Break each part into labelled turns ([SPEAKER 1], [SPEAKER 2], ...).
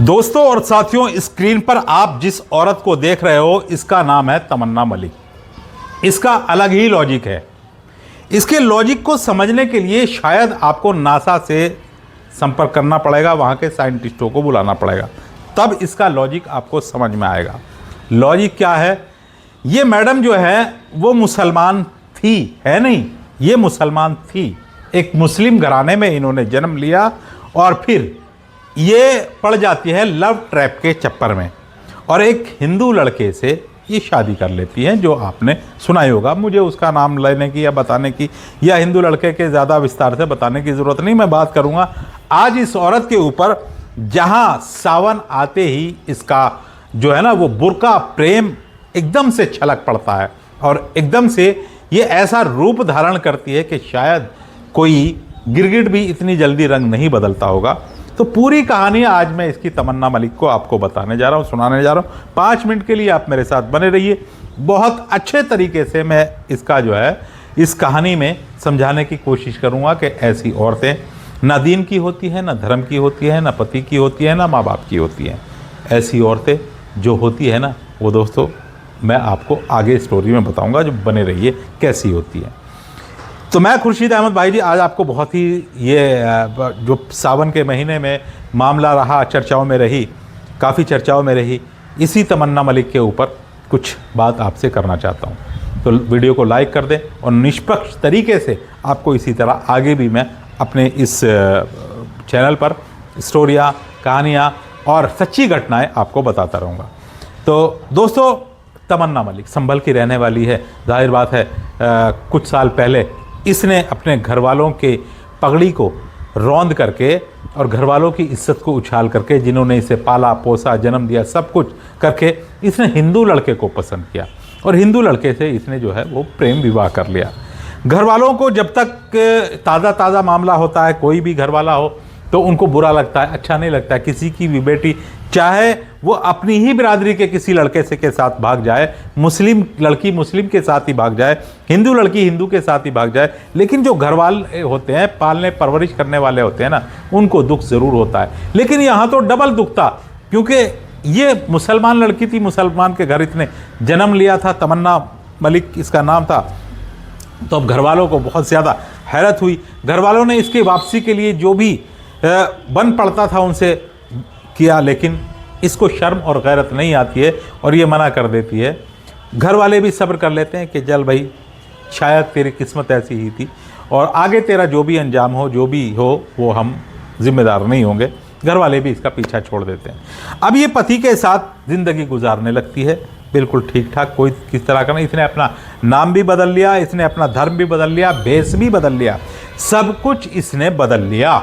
[SPEAKER 1] दोस्तों और साथियों, स्क्रीन पर आप जिस औरत को देख रहे हो इसका नाम है तमन्ना मलिक। इसका अलग ही लॉजिक है। इसके लॉजिक को समझने के लिए शायद आपको नासा से संपर्क करना पड़ेगा, वहाँ के साइंटिस्टों को बुलाना पड़ेगा, तब इसका लॉजिक आपको समझ में आएगा। लॉजिक क्या है? ये मैडम जो है वो मुसलमान थी, है नहीं, ये मुसलमान थी। एक मुस्लिम घराने में इन्होंने जन्म लिया और फिर ये पड़ जाती है लव ट्रैप के चक्कर में और एक हिंदू लड़के से ये शादी कर लेती हैं, जो आपने सुना ही होगा। मुझे उसका नाम लेने की या बताने की या हिंदू लड़के के ज़्यादा विस्तार से बताने की ज़रूरत नहीं। मैं बात करूँगा आज इस औरत के ऊपर, जहाँ सावन आते ही इसका जो है ना वो बुर्का प्रेम एकदम से छलक पड़ता है और एकदम से ये ऐसा रूप धारण करती है कि शायद कोई गिरगिट भी इतनी जल्दी रंग नहीं बदलता होगा। तो पूरी कहानी आज मैं इसकी तमन्ना मलिक को आपको बताने जा रहा हूँ, सुनाने जा रहा हूँ। 5 मिनट के लिए आप मेरे साथ बने रहिए। बहुत अच्छे तरीके से मैं इसका जो है इस कहानी में समझाने की कोशिश करूँगा कि ऐसी औरतें ना दीन की होती हैं, ना धर्म की होती हैं, ना पति की होती हैं, ना माँ बाप की होती हैं। ऐसी औरतें जो होती है ना, वो दोस्तों मैं आपको आगे स्टोरी में बताऊँगा, जो बने रहिए कैसी होती है। तो मैं खुर्शीद अहमद भाई जी आज आपको बहुत ही ये जो सावन के महीने में मामला रहा, चर्चाओं में रही, काफ़ी चर्चाओं में रही, इसी तमन्ना मलिक के ऊपर कुछ बात आपसे करना चाहता हूँ। तो वीडियो को लाइक कर दें और निष्पक्ष तरीके से आपको इसी तरह आगे भी मैं अपने इस चैनल पर स्टोरियाँ, कहानियाँ और सच्ची घटनाएँ आपको बताता रहूँगा। तो दोस्तों, तमन्ना मलिक संभल की रहने वाली है। जाहिर बात है कुछ साल पहले इसने अपने घर वालों के पगड़ी को रौंद करके और घर वालों की इज्जत को उछाल करके, जिन्होंने इसे पाला पोसा जन्म दिया सब कुछ करके, इसने हिंदू लड़के को पसंद किया और हिंदू लड़के से इसने जो है वो प्रेम विवाह कर लिया। घर वालों को जब तक ताज़ा मामला होता है, कोई भी घर वाला हो, तो उनको बुरा लगता है, अच्छा नहीं लगता है। किसी की भी बेटी चाहे वो अपनी ही बिरादरी के किसी लड़के से के साथ भाग जाए, मुस्लिम लड़की मुस्लिम के साथ ही भाग जाए, हिंदू लड़की हिंदू के साथ ही भाग जाए, लेकिन जो घर वाले होते हैं, पालने परवरिश करने वाले होते हैं ना, उनको दुख ज़रूर होता है। लेकिन यहाँ तो डबल दुख था, क्योंकि ये मुसलमान लड़की थी, मुसलमान के घर इसने जन्म लिया था, तमन्ना मलिक इसका नाम था। तो अब घर वालों को बहुत ज़्यादा हैरत हुई। घर वालों ने इसकी वापसी के लिए जो भी बन पड़ता था उनसे किया, लेकिन इसको शर्म और गैरत नहीं आती है और ये मना कर देती है। घर वाले भी सब्र कर लेते हैं कि चल भाई, शायद तेरी किस्मत ऐसी ही थी और आगे तेरा जो भी अंजाम हो, जो भी हो, वो हम जिम्मेदार नहीं होंगे। घर वाले भी इसका पीछा छोड़ देते हैं। अब ये पति के साथ ज़िंदगी गुजारने लगती है, बिल्कुल ठीक ठाक, कोई किस तरह का नहीं। इसने अपना नाम भी बदल लिया, इसने अपना धर्म भी बदल लिया, भेष भी बदल लिया, सब कुछ इसने बदल लिया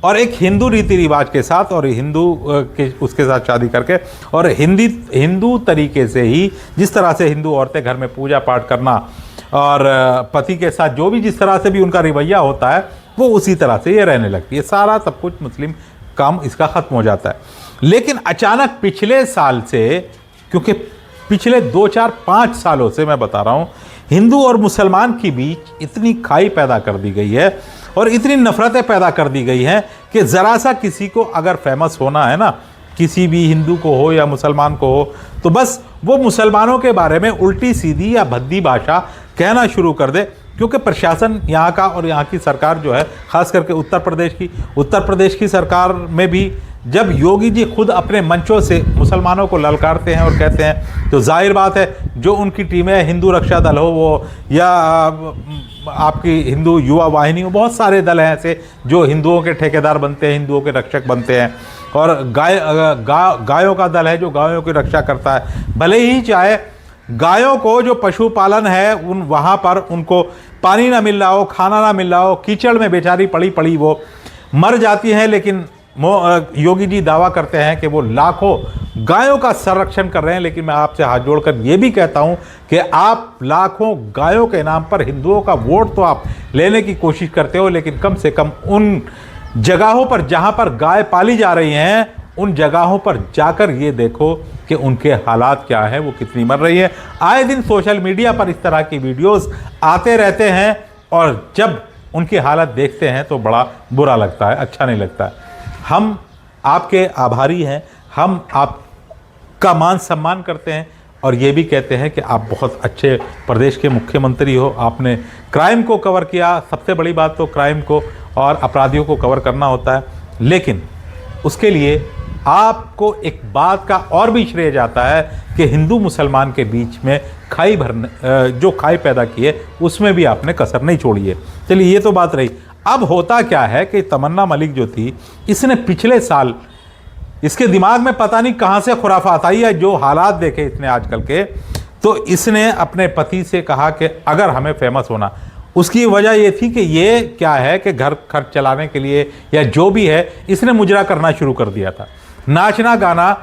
[SPEAKER 1] और एक हिंदू रीति रिवाज के साथ और हिंदू के उसके साथ शादी करके और हिंदू तरीके से ही, जिस तरह से हिंदू औरतें घर में पूजा पाठ करना और पति के साथ जो भी जिस तरह से भी उनका रवैया होता है, वो उसी तरह से ये रहने लगती है। सारा सब कुछ मुस्लिम काम इसका ख़त्म हो जाता है। लेकिन अचानक पिछले साल से, क्योंकि पिछले 2, 4, 5 सालों से मैं बता रहा हूँ, हिंदू और मुसलमान के बीच इतनी खाई पैदा कर दी गई है और इतनी नफ़रतें पैदा कर दी गई हैं कि ज़रा सा किसी को अगर फेमस होना है ना, किसी भी हिंदू को हो या मुसलमान को हो, तो बस वो मुसलमानों के बारे में उल्टी सीधी या भद्दी भाषा कहना शुरू कर दे। क्योंकि प्रशासन यहाँ का और यहाँ की सरकार जो है, ख़ास करके उत्तर प्रदेश की सरकार में भी, जब योगी जी खुद अपने मंचों से मुसलमानों को ललकारते हैं और कहते हैं, तो जाहिर बात है जो उनकी टीमें, हिंदू रक्षा दल हो वो, या आपकी हिंदू युवा वाहिनी हो, बहुत सारे दल हैं ऐसे जो हिंदुओं के ठेकेदार बनते हैं, हिंदुओं के रक्षक बनते हैं। और गायों का दल है जो गायों की रक्षा करता है। भले ही चाहे गायों को जो पशुपालन है वहाँ पर उनको पानी ना मिल रहा हो, खाना ना मिल रहा हो, कीचड़ में बेचारी पड़ी वो मर जाती हैं, लेकिन योगी जी दावा करते हैं कि वो लाखों गायों का संरक्षण कर रहे हैं। लेकिन मैं आपसे हाथ जोड़कर ये भी कहता हूं कि आप लाखों गायों के नाम पर हिंदुओं का वोट तो आप लेने की कोशिश करते हो, लेकिन कम से कम उन जगहों पर जहां पर गाय पाली जा रही हैं, उन जगहों पर जाकर ये देखो कि उनके हालात क्या है, वो कितनी मर रही है। आए दिन सोशल मीडिया पर इस तरह की वीडियोस आते रहते हैं और जब उनकी हालत देखते हैं तो बड़ा बुरा लगता है, अच्छा नहीं लगता है। हम आपके आभारी हैं, हम आपका मान सम्मान करते हैं और ये भी कहते हैं कि आप बहुत अच्छे प्रदेश के मुख्यमंत्री हो। आपने क्राइम को कवर किया, सबसे बड़ी बात तो क्राइम को और अपराधियों को कवर करना होता है, लेकिन उसके लिए आपको एक बात का और भी श्रेय जाता है कि हिंदू मुसलमान के बीच में जो खाई पैदा की है उसमें भी आपने कसर नहीं छोड़ी है। चलिए ये तो बात रही। अब होता क्या है कि तमन्ना मलिक जो थी, इसने पिछले साल, इसके दिमाग में पता नहीं कहां से खुराफात आई है, जो हालात देखे इसने आजकल के, तो इसने अपने पति से कहा कि अगर हमें फेमस होना, उसकी वजह ये थी कि ये क्या है कि घर खर्च चलाने के लिए या जो भी है, इसने मुजरा करना शुरू कर दिया था। नाचना गाना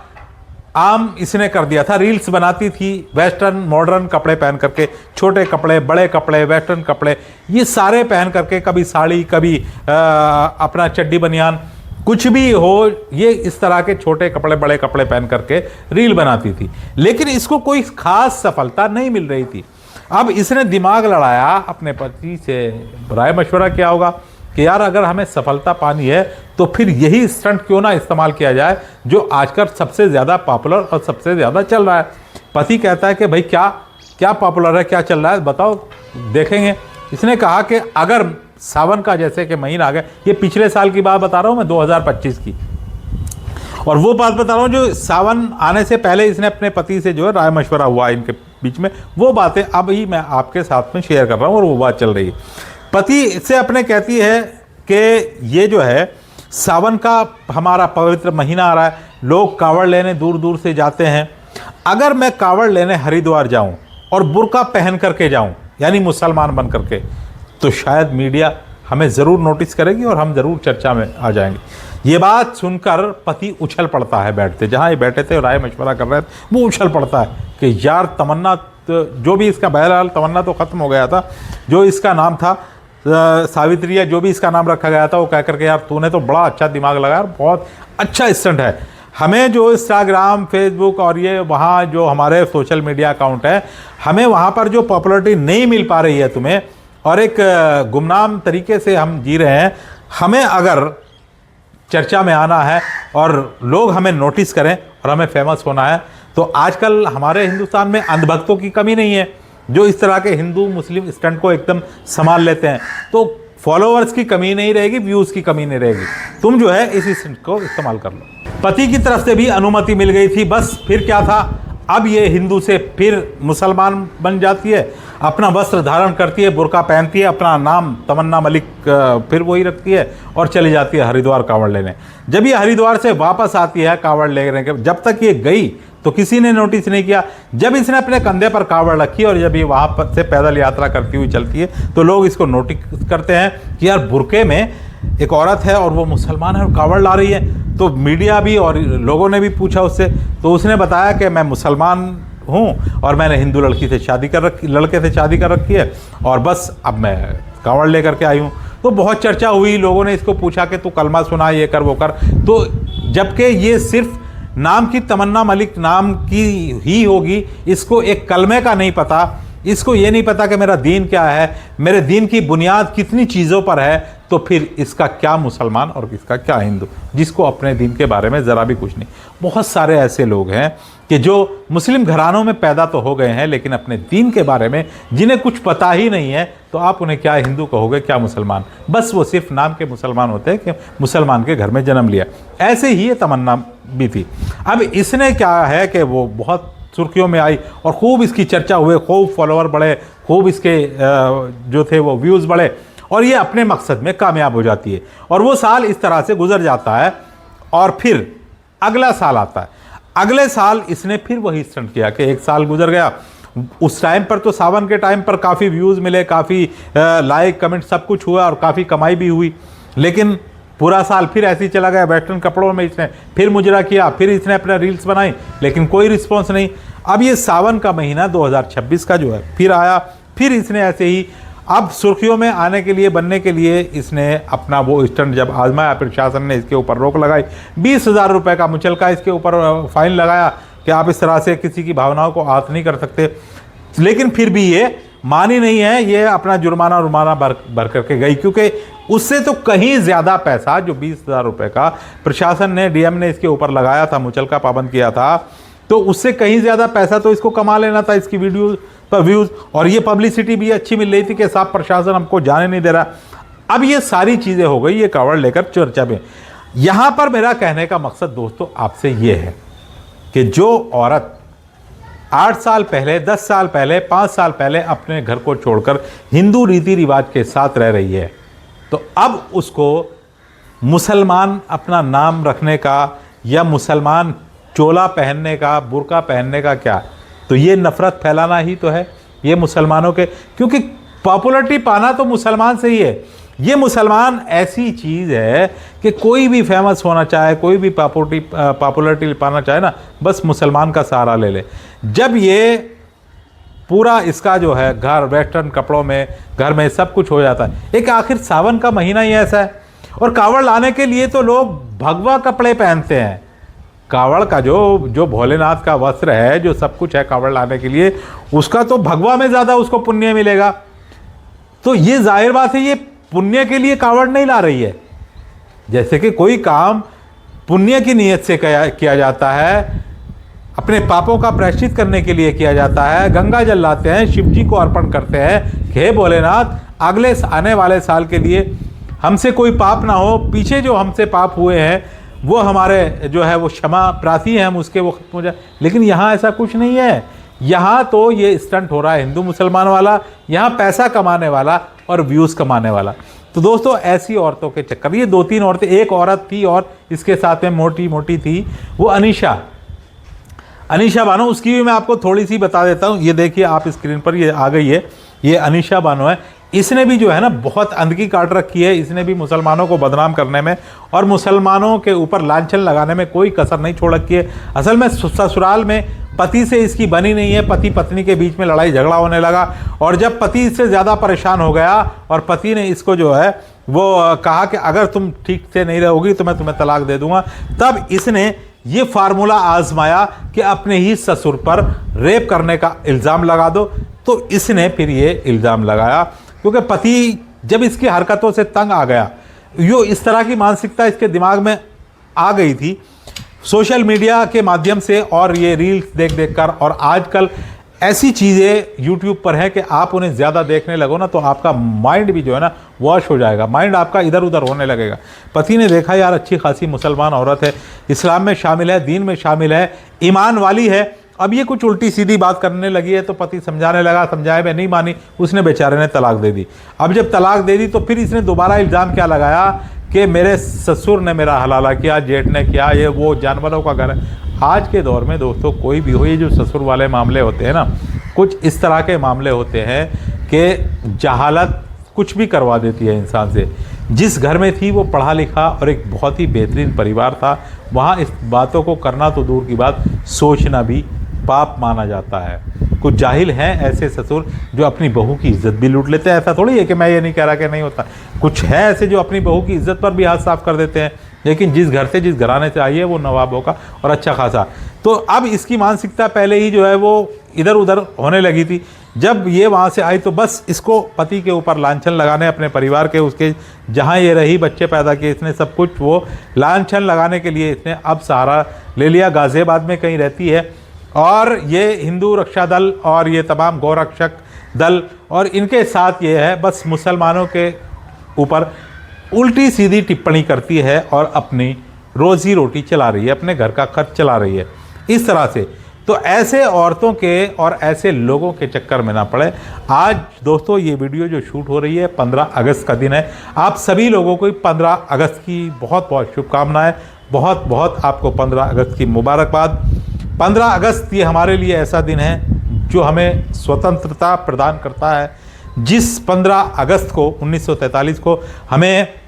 [SPEAKER 1] आम इसने कर दिया था। रील्स बनाती थी वेस्टर्न मॉडर्न कपड़े पहन करके, छोटे कपड़े, बड़े कपड़े, वेस्टर्न कपड़े, ये सारे पहन करके, कभी साड़ी, कभी अपना चड्डी बनियान, कुछ भी हो, ये इस तरह के छोटे कपड़े, बड़े कपड़े पहन करके रील बनाती थी। लेकिन इसको कोई खास सफलता नहीं मिल रही थी। अब इसने दिमाग लड़ाया, अपने पति से राय मशवरा किया होगा कि यार अगर हमें सफलता पानी है तो फिर यही स्टंट क्यों ना इस्तेमाल किया जाए जो आजकल सबसे ज़्यादा पॉपुलर और सबसे ज़्यादा चल रहा है। पति कहता है कि भाई क्या क्या पॉपुलर है, क्या चल रहा है बताओ, देखेंगे। इसने कहा कि अगर सावन का जैसे कि महीना आ गया, ये पिछले साल की बात बता रहा हूँ मैं, 2025 की, और वो बात बता रहा हूँ जो सावन आने से पहले इसने अपने पति से जो है राय मशवरा हुआ इनके बीच में, वो बातें अब ही मैं आपके साथ में शेयर कर रहा हूँ और वो बात चल रही है। पति से अपने कहती है कि ये जो है सावन का हमारा पवित्र महीना आ रहा है, लोग कांवड़ लेने दूर दूर से जाते हैं, अगर मैं कांवड़ लेने हरिद्वार जाऊं और बुर्का पहन करके जाऊं, यानी मुसलमान बन करके, तो शायद मीडिया हमें ज़रूर नोटिस करेगी और हम ज़रूर चर्चा में आ जाएंगे। ये बात सुनकर पति उछल पड़ता है, बैठते जहाँ ये बैठे थे राय मशवरा कर रहे थे, वो उछल पड़ता है कि यार तमन्ना, जो भी इसका, बहरहाल तमन्ना तो ख़त्म हो गया था, जो इसका नाम था सावित्री या जो भी इसका नाम रखा गया था, वो कह करके यार तूने तो बड़ा अच्छा दिमाग लगाया, बहुत अच्छा स्टंट है। हमें जो इंस्टाग्राम, फेसबुक और ये वहाँ जो हमारे सोशल मीडिया अकाउंट है, हमें वहाँ पर जो पॉपुलैरिटी नहीं मिल पा रही है तुम्हें, और एक गुमनाम तरीके से हम जी रहे हैं, हमें अगर चर्चा में आना है और लोग हमें नोटिस करें और हमें फेमस होना है, तो आजकल हमारे हिंदुस्तान में अंधभक्तों की कमी नहीं है जो इस तरह के हिंदू मुस्लिम स्टंट को एकदम संभाल लेते हैं। तो फॉलोअर्स की कमी नहीं रहेगी, व्यूज़ की कमी नहीं रहेगी, तुम जो है इस स्टंट को इस्तेमाल कर लो। पति की तरफ से भी अनुमति मिल गई थी, बस फिर क्या था, अब ये हिंदू से फिर मुसलमान बन जाती है, अपना वस्त्र धारण करती है, बुर्का पहनती है, अपना नाम तमन्ना मलिक फिर वही रखती है और चली जाती है हरिद्वार कांवड़ लेने। जब ये हरिद्वार से वापस आती है कांवड़ लेने के, जब तक ये गई तो किसी ने नोटिस नहीं किया। जब इसने अपने कंधे पर कांवड़ रखी और जब ये वहाँ पर से पैदल यात्रा करती हुई चलती है, तो लोग इसको नोटिस करते हैं कि यार बुर्के में एक औरत है और वो मुसलमान है और कांवड़ ला रही है। तो मीडिया भी और लोगों ने भी पूछा उससे, तो उसने बताया कि मैं मुसलमान हूँ और मैंने हिंदू लड़के से शादी कर रखी है और बस अब मैं कांवड़ लेकर के आई हूँ। तो बहुत चर्चा हुई, लोगों ने इसको पूछा कि तू कलमा सुना, ये कर वो कर, तो जबकि ये सिर्फ नाम की तमन्ना मलिक नाम की ही होगी, इसको एक कलमे का नहीं पता, इसको ये नहीं पता कि मेरा दीन क्या है, मेरे दीन की बुनियाद कितनी चीज़ों पर है, तो फिर इसका क्या मुसलमान और इसका क्या हिंदू, जिसको अपने दीन के बारे में ज़रा भी कुछ नहीं। बहुत सारे ऐसे लोग हैं कि जो मुस्लिम घरानों में पैदा तो हो गए हैं, लेकिन अपने दीन के बारे में जिन्हें कुछ पता ही नहीं है, तो आप उन्हें क्या हिंदू कहोगे, क्या मुसलमान, बस वो सिर्फ नाम के मुसलमान होते हैं कि मुसलमान के घर में जन्म लिया। ऐसे ही ये तमन्ना भी थी। अब इसने क्या है कि वो बहुत सुर्खियों में आई और खूब इसकी चर्चा हुए, खूब फॉलोअर बढ़े, खूब इसके जो थे वो व्यूज़ बढ़े और ये अपने मकसद में कामयाब हो जाती है। और वो साल इस तरह से गुजर जाता है और फिर अगला साल आता है। अगले साल इसने फिर वही स्टंट किया कि एक साल गुजर गया। उस टाइम पर तो सावन के टाइम पर काफ़ी व्यूज़ मिले, काफ़ी लाइक कमेंट सब कुछ हुआ और काफ़ी कमाई भी हुई, लेकिन पूरा साल फिर ऐसे ही चला गया। वेस्टर्न कपड़ों में इसने फिर मुजरा किया, फिर इसने अपना रील्स बनाई, लेकिन कोई रिस्पॉन्स नहीं। अब ये सावन का महीना 2026 का जो है फिर आया, फिर इसने ऐसे ही अब सुर्खियों में आने के लिए, बनने के लिए इसने अपना वो स्टंट जब आजमाया, प्रशासन ने इसके ऊपर रोक लगाई, 20,000 रुपये का मुचलका इसके ऊपर फाइन लगाया कि आप इस तरह से किसी की भावनाओं को आहत नहीं कर सकते। लेकिन फिर भी ये मानी नहीं है, ये अपना जुर्माना भर करके गई, क्योंकि उससे तो कहीं ज़्यादा पैसा जो 20,000 रुपये का प्रशासन ने, डीएम ने इसके ऊपर लगाया था, मुचलका पाबंद किया था, तो उससे कहीं ज़्यादा पैसा तो इसको कमा लेना था इसकी वीडियो पर व्यूज़, और ये पब्लिसिटी भी अच्छी मिल रही थी कि साहब प्रशासन हमको जाने नहीं दे रहा। अब ये सारी चीज़ें हो गई, ये कावड़ लेकर चर्चा में। यहाँ पर मेरा कहने का मकसद दोस्तों आपसे ये है कि जो औरत 8 साल पहले, 10 साल पहले, 5 साल पहले अपने घर को छोड़कर हिंदू रीति रिवाज के साथ रह रही है, तो अब उसको मुसलमान अपना नाम रखने का या मुसलमान चोला पहनने का, बुर्का पहनने का क्या, तो ये नफ़रत फैलाना ही तो है ये मुसलमानों के, क्योंकि पॉपुलरिटी पाना तो मुसलमान से ही है। ये मुसलमान ऐसी चीज़ है कि कोई भी फेमस होना चाहे, कोई भी पॉपुलरिटी पाना चाहे ना, बस मुसलमान का सहारा ले ले। जब ये पूरा इसका जो है घर वेस्टर्न कपड़ों में, घर में सब कुछ हो जाता है, एक आखिर सावन का महीना ही ऐसा है, और कावड़ लाने के लिए तो लोग भगवा कपड़े पहनते हैं। कावड़ का जो भोलेनाथ का वस्त्र है, जो सब कुछ है कावड़ लाने के लिए, उसका तो भगवा में ज़्यादा उसको पुण्य मिलेगा। तो ये जाहिर बात है, ये पुण्य के लिए कावड़ नहीं ला रही है। जैसे कि कोई काम पुण्य की नीयत से किया जाता है, अपने पापों का प्रायश्चित करने के लिए किया जाता है, गंगा जल लाते हैं, शिव जी को अर्पण करते हैं, हे भोलेनाथ अगले आने वाले साल के लिए हमसे कोई पाप ना हो, पीछे जो हमसे पाप हुए हैं वो हमारे जो है वो क्षमा प्रार्थी हैं, हम उसके वो खत्म हो जाए। लेकिन यहाँ ऐसा कुछ नहीं है, यहाँ तो ये स्टंट हो रहा है हिंदू मुसलमान वाला, यहाँ पैसा कमाने वाला और व्यूज़ कमाने वाला। तो दोस्तों ऐसी औरतों के चक्कर, ये 2-3 औरतें, एक औरत थी और इसके साथ में मोटी मोटी थी, वो अनीशा बानो, उसकी भी मैं आपको थोड़ी सी बता देता हूँ। ये देखिए आप स्क्रीन पर, ये आ गई है, ये अनीशा बानो है। इसने भी जो है ना बहुत अंधकी काट रखी है, इसने भी मुसलमानों को बदनाम करने में और मुसलमानों के ऊपर लांछन लगाने में कोई कसर नहीं छोड़ रखी है। असल में ससुराल में पति से इसकी बनी नहीं है, पति पत्नी के बीच में लड़ाई झगड़ा होने लगा, और जब पति इससे ज़्यादा परेशान हो गया और पति ने इसको जो है वो कहा कि अगर तुम ठीक से नहीं रहोगी तो मैं तुम्हें तलाक दे दूंगा, तब इसने ये फार्मूला आजमाया कि अपने ही ससुर पर रेप करने का इल्ज़ाम लगा दो। तो इसने फिर ये इल्ज़ाम लगाया, क्योंकि पति जब इसकी हरकतों से तंग आ गया, यो इस तरह की मानसिकता इसके दिमाग में आ गई थी सोशल मीडिया के माध्यम से, और ये रील्स देख देख कर, और आजकल ऐसी चीज़ें यूट्यूब पर हैं कि आप उन्हें ज़्यादा देखने लगो ना तो आपका माइंड भी जो है ना वॉश हो जाएगा, माइंड आपका इधर उधर होने लगेगा। पति ने देखा यार अच्छी खासी मुसलमान औरत है, इस्लाम में शामिल है, दीन में शामिल है, ईमान वाली है, अब ये कुछ उल्टी सीधी बात करने लगी है, तो पति समझाने लगा, समझाए में नहीं मानी, उसने बेचारे ने तलाक दे दी। अब जब तलाक दे दी तो फिर इसने दोबारा इल्ज़ाम क्या लगाया कि मेरे ससुर ने मेरा हलाला किया, जेठ ने किया, ये वो जानवरों का घर है। आज के दौर में दोस्तों कोई भी हो, ये जो ससुर वाले मामले होते हैं ना, कुछ इस तरह के मामले होते हैं कि जहालत कुछ भी करवा देती है इंसान से। जिस घर में थी वो पढ़ा लिखा और एक बहुत ही बेहतरीन परिवार था, वहाँ इस बातों को करना तो दूर की बात, सोचना भी पाप माना जाता है। कुछ जाहिल हैं ऐसे ससुर जो अपनी बहू की इज्जत भी लूट लेते हैं। ऐसा थोड़ी है कि मैं ये नहीं कह रहा कि नहीं होता, कुछ है ऐसे जो अपनी बहू की इज्जत पर भी हाथ साफ कर देते हैं। लेकिन जिस घर से, जिस घराने से आई है वो नवाबों का और अच्छा खासा। तो अब इसकी मानसिकता पहले ही जो है वो इधर उधर होने लगी थी। जब ये वहाँ से आई तो बस इसको पति के ऊपर लांछन लगाने, अपने परिवार के, उसके जहाँ ये रही, बच्चे पैदा किए इसने, सब कुछ वो लांछन लगाने के लिए इसने अब सहारा ले लिया। गाज़ियाबाद में कहीं रहती है, और ये हिंदू रक्षा दल और ये तमाम गौरक्षक दल और इनके साथ ये है, बस मुसलमानों के ऊपर उल्टी सीधी टिप्पणी करती है और अपनी रोज़ी रोटी चला रही है, अपने घर का खर्च चला रही है इस तरह से। तो ऐसे औरतों के और ऐसे लोगों के चक्कर में ना पड़े। आज दोस्तों ये वीडियो जो शूट हो रही है 15 अगस्त का दिन है। आप सभी लोगों को 15 अगस्त की बहुत बहुत शुभकामनाएं, बहुत बहुत आपको 15 अगस्त की मुबारकबाद। 15 अगस्त ये हमारे लिए ऐसा दिन है जो हमें स्वतंत्रता प्रदान करता है। जिस 15 अगस्त को 1943 को हमें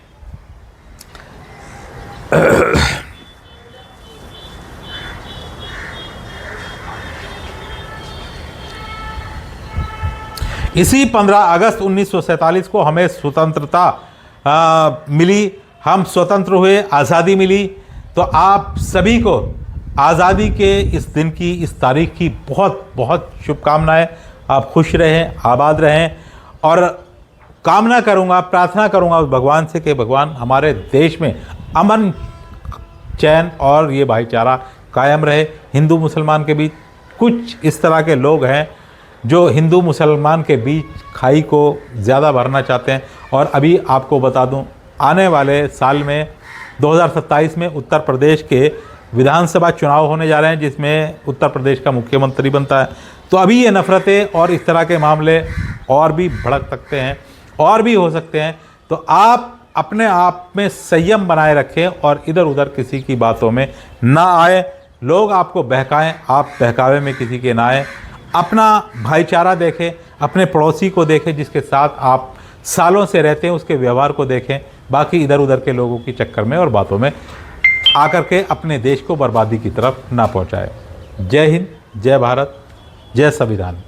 [SPEAKER 1] इसी 15 अगस्त 1947 को हमें स्वतंत्रता मिली, हम स्वतंत्र हुए, आज़ादी मिली। तो आप सभी को आज़ादी के इस दिन की, इस तारीख की बहुत बहुत शुभकामनाएं। आप खुश रहें, आबाद रहें और कामना करूंगा, प्रार्थना करूंगा उस भगवान से कि भगवान हमारे देश में अमन, चैन और ये भाईचारा कायम रहे। हिंदू मुसलमान के बीच कुछ इस तरह के लोग हैं जो हिंदू मुसलमान के बीच खाई को ज़्यादा भरना चाहते हैं। और अभी आपको बता दूं, आने वाले साल में 2027 में उत्तर प्रदेश के विधानसभा चुनाव होने जा रहे हैं, जिसमें उत्तर प्रदेश का मुख्यमंत्री बनता है। तो अभी ये नफ़रतें और इस तरह के मामले और भी भड़क सकते हैं और भी हो सकते हैं। तो आप अपने आप में संयम बनाए रखें और इधर उधर किसी की बातों में ना आए। लोग आपको बहकाएं, आप बहकावे में किसी के ना आए। अपना भाईचारा देखें, अपने पड़ोसी को देखें जिसके साथ आप सालों से रहते हैं, उसके व्यवहार को देखें। बाकी इधर उधर के लोगों की चक्कर में और बातों में आकर के अपने देश को बर्बादी की तरफ ना पहुंचाए। जय हिंद, जय भारत, जय संविधान।